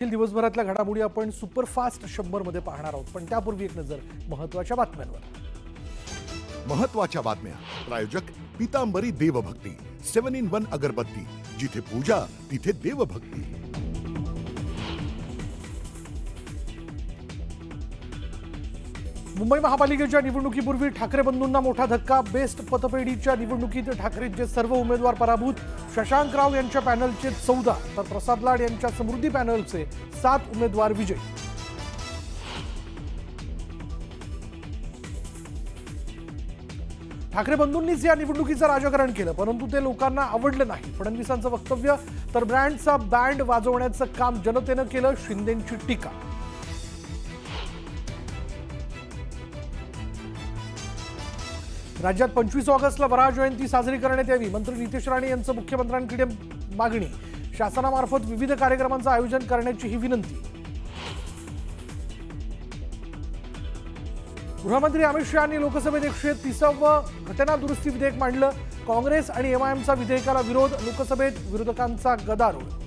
दिवसभरातल्या घडामोडी आपण सुपरफास्ट 100 मध्ये पाहणार आहोत, पण त्यापूर्वी एक नजर महत्त्वाच्या बातम्यांवर। महत्वाच्या बातम्या प्रायोजक पीतांबरी देवभक्ती 7-in-1 अगरबत्ती, जिथे पूजा तिथे देवभक्ती। मुंबई महापालिकेच्या निवडणुकीपूर्वी ठाकरे बंधूंना मोठा धक्का। बेस्ट पतपेढीच्या निवडणुकीत ठाकरेंचे सर्व उमेदवार पराभूत। शशांकराव यांच्या पॅनलचे 14 तर प्रसाद लाड यांच्या समृद्धी पॅनलचे 7 उमेदवार विजयी। ठाकरे बंधूंनीच या निवडणुकीचं राजकारण केलं, परंतु ते लोकांना आवडलं नाही। फडणवीसांचं वक्तव्य तर ब्रँडचा बँड वाजवण्याचं काम जनतेनं केलं, शिंदेंची टीका। राज्यात 25 ऑगस्टला वराह जयंती साजरी करण्यात यावी, मंत्री नितेश राणे यांचं मुख्यमंत्र्यांकडे मागणी। शासनामार्फत विविध कार्यक्रमांचं आयोजन करण्याची ही विनंती। गृहमंत्री अमित शहा यांनी लोकसभेत 130वे घटना दुरुस्ती विधेयक मांडलं। काँग्रेस आणि एमआयएमचा विधेयकाला विरोध, लोकसभेत विरोधकांचा गदारोळ।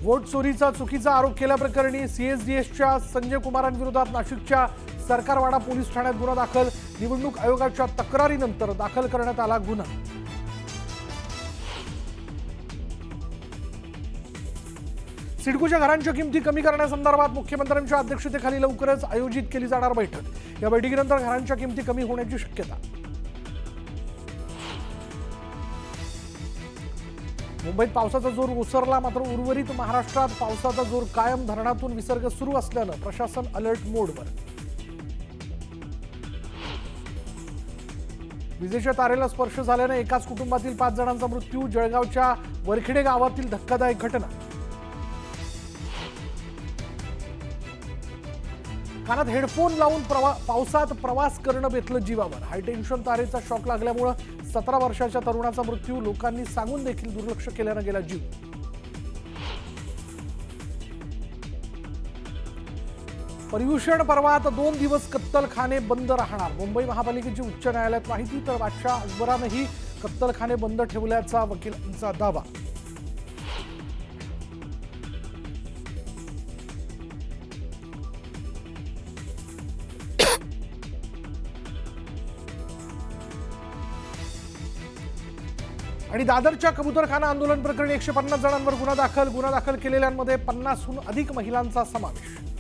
वोट चोरीचा चुकीचा आरोप केल्याप्रकरणी सीएसडीएसच्या संजय कुमारांविरोधात नाशिकच्या सरकारवाडा पोलीस ठाण्यात गुन्हा दाखल। निवडणूक आयोगाच्या तक्रारीनंतर दाखल करण्यात आला गुन्हा। सिडकोच्या घरांच्या किमती कमी करण्यासंदर्भात मुख्यमंत्र्यांच्या अध्यक्षतेखाली लवकरच आयोजित केली जाणार बैठक। या बैठकीनंतर घरांच्या किमती कमी होण्याची शक्यता। मुंबईत पावसाचा जोर ओसरला, मात्र उर्वरित महाराष्ट्रात पावसाचा जोर कायम। धरणातून विसर्ग सुरू असल्यानं प्रशासन अलर्ट मोडवर। विजेच्या तारेला स्पर्श झाल्यानं एकाच कुटुंबातील 5 जणांचा मृत्यू। जळगावच्या वरखेडे गावातील धक्कादायक घटना। कानात हेडफोन लावून पावसात प्रवास करणं बेतलं जीवावर। हायटेन्शन तारेचा शॉक लागल्यामुळे 17 वर्षाच्या तरुणाचा मृत्यू। लोकांनी सांगून देखील दुर्लक्ष केल्यानं गेला जीव। पर्युषण पर्वात 2 दिवस कत्तलखाने बंद राहणार। मुंबई महापालिकेची उच्च न्यायालयात माहिती, तर बादशाह अकबरानंही कत्तलखाने बंद ठेवल्याचा वकिलांचा दावा। आणि दादरच्या कबूतरखाना आंदोलन प्रकरणी 150 जणांवर गुन्हा दाखल केलेल्यांमध्ये 50हून अधिक महिलांचा समावेश।